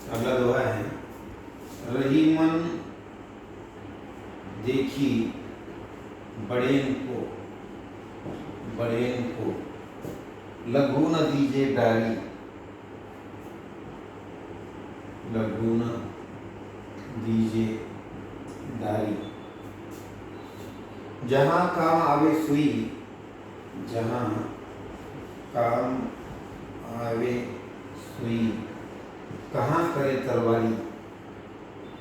अगला दोहा है, रहीमन देखी बड़ेन को लघु न दीजे डारी, लघु न दीजे डारी। जहाँ काम आवे सुई, जहाँ काम आवे सुई, कहाँ करे तरवारी,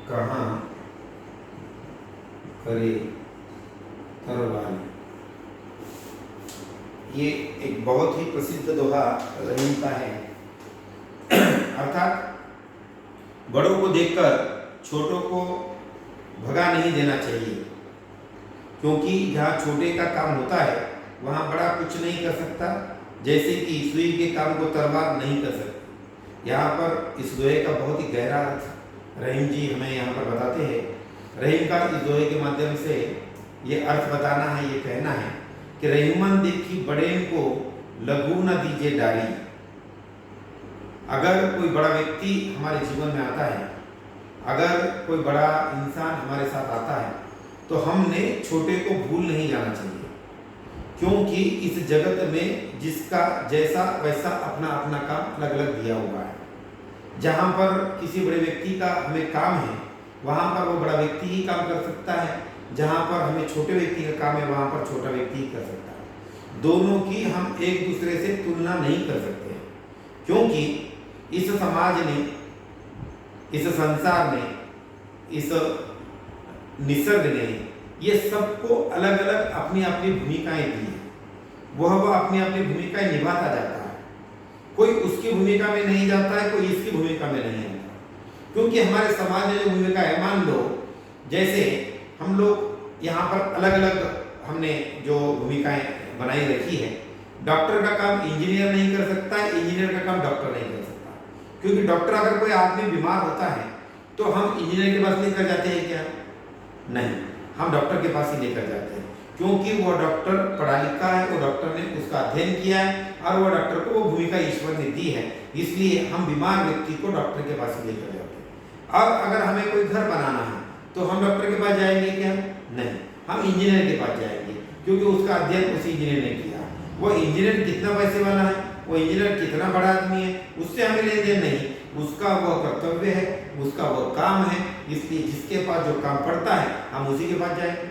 कहाँ करे तरवारी। ये एक बहुत ही प्रसिद्ध दोहा रहीम का है। अर्थात बड़ों को देखकर छोटों को भगा नहीं देना चाहिए, क्योंकि जहाँ छोटे का काम होता है वहाँ बड़ा कुछ नहीं कर सकता, जैसे कि सुई के काम को तलवार नहीं कर सकती। यहाँ पर इस दोहे का बहुत ही गहरा अर्थ रहीम जी हमें यहाँ पर बताते हैं। रहीम का इस दोहे के माध्यम से ये अर्थ बताना है, ये कहना है कि रहीमन देखी बड़ेन को लघु न दीजे डारी। अगर कोई बड़ा व्यक्ति हमारे जीवन में आता है, अगर कोई बड़ा इंसान हमारे साथ आता है, तो हमने छोटे को भूल नहीं जाना चाहिए, क्योंकि इस जगत में जिसका जैसा वैसा अपना अपना काम अलग अलग दिया हुआ है। जहाँ पर किसी बड़े व्यक्ति का हमें काम है, वहाँ पर वो बड़ा व्यक्ति ही काम कर सकता है। जहाँ पर हमें छोटे व्यक्ति का काम है, वहाँ पर छोटा व्यक्ति ही कर सकता है। दोनों की हम एक दूसरे से तुलना नहीं कर सकते, क्योंकि इस समाज ने, इस संसार ने, इस निसर्ग ने ये सबको अलग अलग अपनी अपनी भूमिकाएं दी है। वह अपनी अपनी भूमिकाएं निभाता जाता है। कोई उसकी भूमिका में नहीं जाता है, कोई इसकी भूमिका में नहीं आता, क्योंकि हमारे समाज में जो भूमिका है, मान लो जैसे हम लोग यहाँ पर अलग अलग हमने जो भूमिकाएं बनाई रखी है। डॉक्टर का काम इंजीनियर नहीं कर सकता है, इंजीनियर का काम डॉक्टर नहीं कर सकता, क्योंकि डॉक्टर अगर कोई आदमी बीमार होता है तो हम इंजीनियर के पास लेकर जाते हैं क्या? नहीं, हम डॉक्टर के पास ही लेकर जाते हैं, क्योंकि वो डॉक्टर पढ़ा लिखा है, वो डॉक्टर ने उसका अध्ययन किया है और वो डॉक्टर को वो भूमिका ईश्वर ने दी है। इसलिए हम बीमार व्यक्ति को डॉक्टर के पास ही लेकर जाते हैं। अब अगर हमें कोई घर बनाना है तो हम डॉक्टर के पास जाएंगे क्या? नहीं, हम इंजीनियर के पास जाएंगे, क्योंकि उसका अध्ययन उसी इंजीनियर ने किया। वो इंजीनियर कितना पैसे वाला है, वो इंजीनियर कितना बड़ा आदमी है, उससे हमें लेन देन नहीं। उसका वह कर्तव्य है, उसका वह काम है, इसलिए जिसके पास जो काम पड़ता है हम उसी के पास जाएंगे।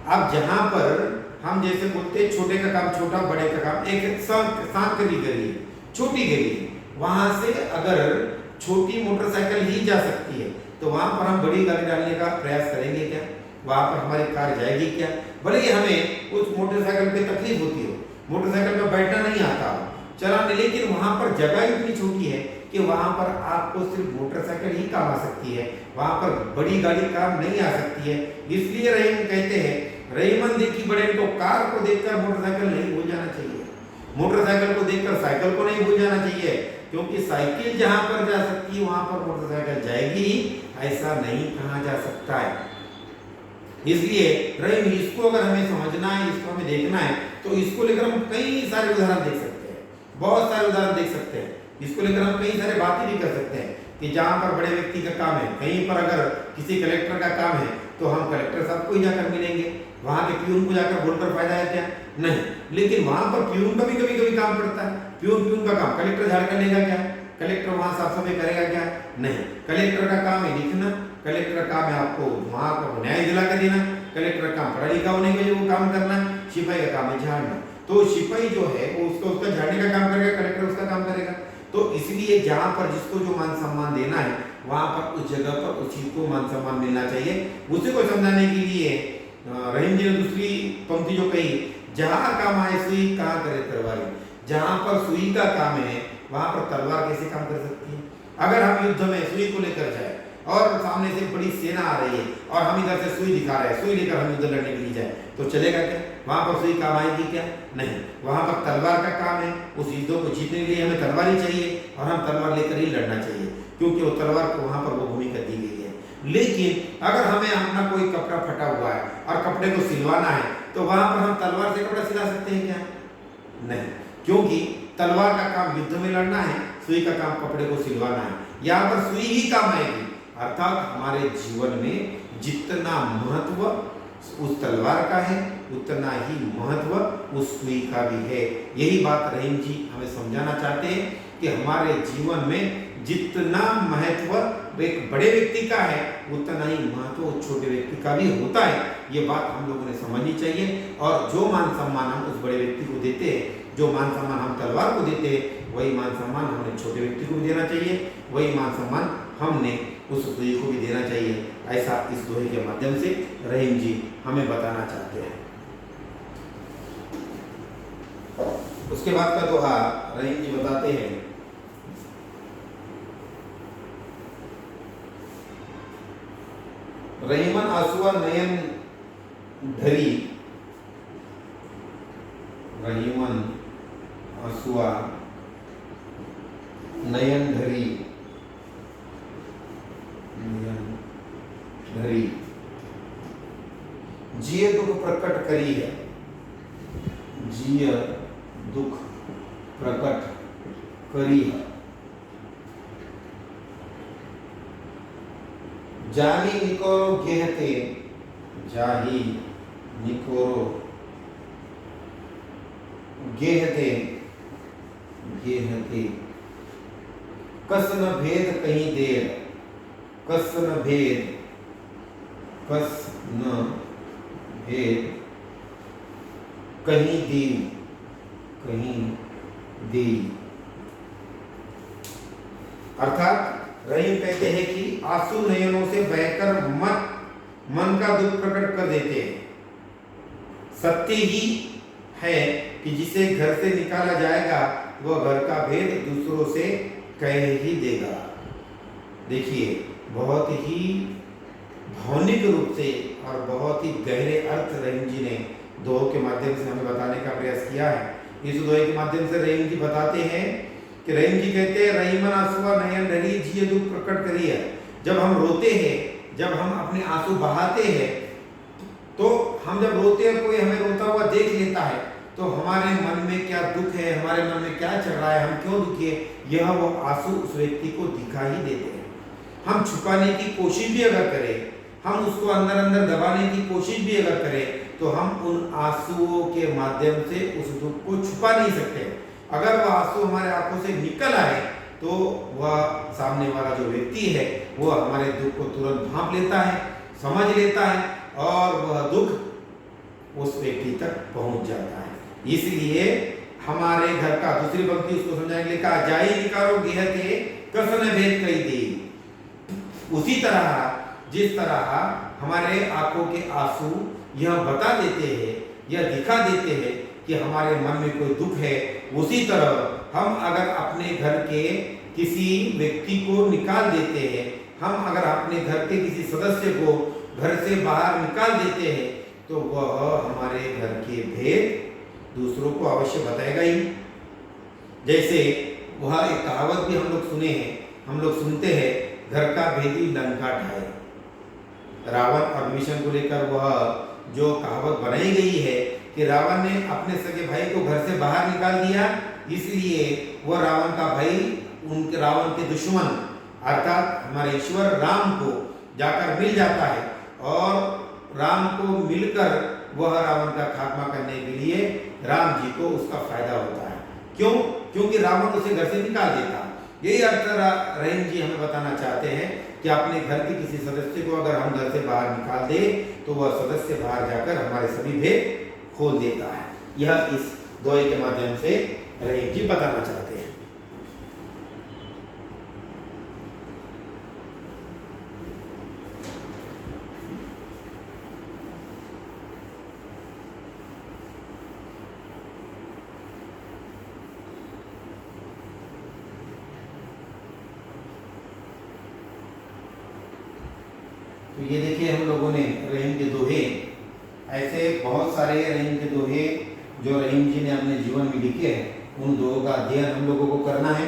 अब जहाँ पर हम जैसे बोलते हैं छोटे का काम छोटा, बड़े का काम एक सांत करी गली, छोटी गली, वहाँ से अगर छोटी मोटरसाइकिल ही जा सकती है तो वहाँ पर हम बड़ी गाड़ी डालने का प्रयास करेंगे क्या? वहाँ पर हमारी कार जाएगी क्या? भले ही हमें उस मोटरसाइकिल पे तकलीफ होती हो, मोटरसाइकिल पे बैठना नहीं आता हो, चलाने, लेकिन वहाँ पर जगह इतनी छोटी है कि वहाँ पर आपको सिर्फ मोटरसाइकिल ही काम आ सकती है, वहाँ पर बड़ी गाड़ी काम नहीं आ सकती है। इसलिए रहीम कहते हैं, रहीमन देखी बड़े तो कार को देखकर मोटरसाइकिल नहीं भूल जाना चाहिए, मोटरसाइकिल को देखकर साइकिल को नहीं भूल जाना चाहिए, क्योंकि साइकिल जहाँ पर जा सकती है वहाँ पर मोटरसाइकिल जाएगी, ऐसा नहीं कहा जा सकता है। इसलिए रहीम, इसको अगर हमें समझना है, इसको हमें देखना है, तो इसको लेकर हम कई सारे उदाहरण देख सकते हैं, बहुत सारे उदाहरण देख सकते हैं। इसको लेकर हम कई सारे बातें भी कर सकते हैं कि जहाँ पर बड़े व्यक्ति का काम है, कहीं पर अगर किसी कलेक्टर का काम है तो हम कलेक्टर साहब को ही जाकर मिलेंगे, वहाँ के प्यून को जाकर बोलकर फायदा है क्या? नहीं। लेकिन वहाँ पर प्यून का भी कभी कभी काम पड़ता है, प्यून का काम कलेक्टर झाड़ कर लेगा क्या? कलेक्टर वहाँ साफ सफाई करेगा क्या? नहीं। कलेक्टर का काम है लिखना, कलेक्टर का काम है आपको वहाँ को न्याय दिला कर देना, कलेक्टर का काम पढ़ा लिखा होने के लिए वो काम करना, सिपाही का काम है झाड़ना। तो सिपाही जो है वो उसका झाड़ने का काम करेगा, कलेक्टर उसका काम करेगा। तो इसलिए जहाँ पर जिसको जो मान सम्मान देना है वहाँ पर उस जगह पर उस चीज को मान सम्मान मिलना चाहिए। उसी को समझाने के लिए रहीम जी ने दूसरी पंक्ति जो कही, जहाँ काम आए सुई कहाँ करे तलवारी। जहाँ पर सुई का काम है वहाँ पर तलवार कैसे काम कर सकती है? अगर हम युद्ध में सुई को लेकर जाए और सामने से बड़ी सेना आ रही है और हम इधर से सुई दिखा रहे हैं, सुई लेकर हम युद्ध लड़ने के लिए जाए तो चलेगा क्या? वहाँ पर सुई काम आएगी क्या? नहीं। वहाँ पर तलवार का काम है, उस युद्धों को जीतने के लिए हमें तलवार ही चाहिए और हम तलवार लेकर ही लड़ना चाहिए, क्योंकि वो तलवार को वहाँ पर वो भूमिका दी गई है। लेकिन अगर हमें अपना कोई कपड़ा फटा हुआ है और कपड़े को सिलवाना है तो वहाँ पर हम तलवार से कपड़ा सिला सकते हैं क्या? नहीं, क्योंकि तलवार का काम युद्ध में लड़ना है, सुई का काम कपड़े को सिलवाना है। यहाँ पर सुई ही काम आएगी। अर्थात हमारे जीवन में जितना महत्व उस तलवार का है उतना ही महत्व उस सुई का भी है। यही बात रहीम जी हमें समझाना चाहते हैं कि हमारे जीवन में जितना महत्व एक बड़े व्यक्ति का है उतना ही महत्व उस छोटे व्यक्ति का भी होता है। ये बात हम लोगों ने समझनी चाहिए। और जो मान सम्मान हम उस बड़े व्यक्ति को देते हैं, जो मान सम्मान हम तलवार को देते हैं, वही मान सम्मान हमने छोटे व्यक्ति को भी देना चाहिए, वही मान सम्मान हमने उस सुई को भी देना चाहिए। ऐसा इस दोहे के माध्यम से रहीम जी हमें बताना चाहते हैं। उसके बाद का दोहा रहीम जी बताते हैं, रहीमन आंसुआ नयन धरी, रहीमन आंसुआ नयन धरी, नयन धरी, जिय दुख प्रकट करी है, जिय दुख प्रकट करी है, जाही निकोरो गेहते, जाही निकोरो गेहते, गेहते, कस न भेद कहीं देर, कस न भेद, कस न भेद कहीं दी, कहीं दी। अर्थात रहीम कहते हैं कि आंसू नयनों से बहकर मत मन का दुख प्रकट कर देते हैं। सत्य ही है कि जिसे घर से निकाला जाएगा वह घर का भेद दूसरों से कह ही देगा। देखिए, बहुत ही भावनिक रूप से और बहुत ही गहरे अर्थ रहीम जी ने दोहे के माध्यम से हमें बताने का प्रयास किया है। इस दोहे के माध्यम से रहीम जी बताते हैं कि रहीम जी कहते हैं, रहीमन आंसुआ नयन धरी, जिय दुख प्रकट करी है। जब हम रोते हैं, जब हम अपने आंसू बहाते हैं, तो हम जब रोते हैं, कोई हमें रोता हुआ देख लेता है, तो हमारे मन में क्या दुख है, हमारे मन में क्या चल रहा है, हम क्यों दुखी है, यह वो आंसू उस व्यक्ति को दिखा ही देते हैं। हम छुपाने की कोशिश भी अगर करें, हम उसको अंदर अंदर दबाने की कोशिश भी अगर करें, तो हम उन आंसुओं के माध्यम से उस दुख को छुपा नहीं सकते। अगर वह आंसू हमारे आंखों से निकल आए, तो वह सामने वाला जो व्यक्ति है वह हमारे दुख को तुरंत भांप लेता है, समझ लेता है, और वह दुख उस व्यक्ति तक पहुंच जाता है। इसलिए हमारे घर का दूसरी पंक्ति उसको समझाने के लिए कहा, जाई निकारो गेहते, कस न भेद कही दे। उसी तरह जिस तरह हमारे आंखों के आंसू यह बता देते हैं, यह दिखा देते हैं कि हमारे मन में कोई दुख है, उसी तरह हम अगर अपने घर के किसी व्यक्ति को निकाल देते हैं, हम अगर अपने घर के किसी सदस्य को घर से बाहर निकाल देते हैं, तो वह हमारे घर के भेद दूसरों को अवश्य बताएगा ही। जैसे वह एक कहावत भी हम लोग सुने हैं, हम लोग सुनते हैं, घर का भेदी लंका ढाए। रावण और विभीषण को लेकर वह जो कहावत बनाई गई है कि रावण ने अपने सगे भाई को घर से बाहर निकाल दिया, इसलिए वह रावण का भाई उनके रावण के दुश्मन अर्थात हमारे ईश्वर राम को जाकर मिल जाता है, और राम को मिलकर वह रावण का खात्मा करने के लिए राम जी को उसका फायदा होता है। क्यों? क्योंकि रावण उसे घर से निकाल देता। यही अर्थ रहीम जी हमें बताना चाहते हैं कि अपने घर के किसी सदस्य को अगर हम घर से बाहर निकाल दे, तो वह सदस्य बाहर जाकर हमारे सभी भेद खोल देता है। यह इस दोहे के माध्यम से रहीम जी बताना चाहते हैं। तो ये देखिए, हम लोगों ने रहीम के दोहे, ऐसे बहुत सारे रहीम के दोहे जो रहीम जी ने अपने जीवन में लिखे हैं, उन दोहों का अध्ययन हम लोगों को करना है।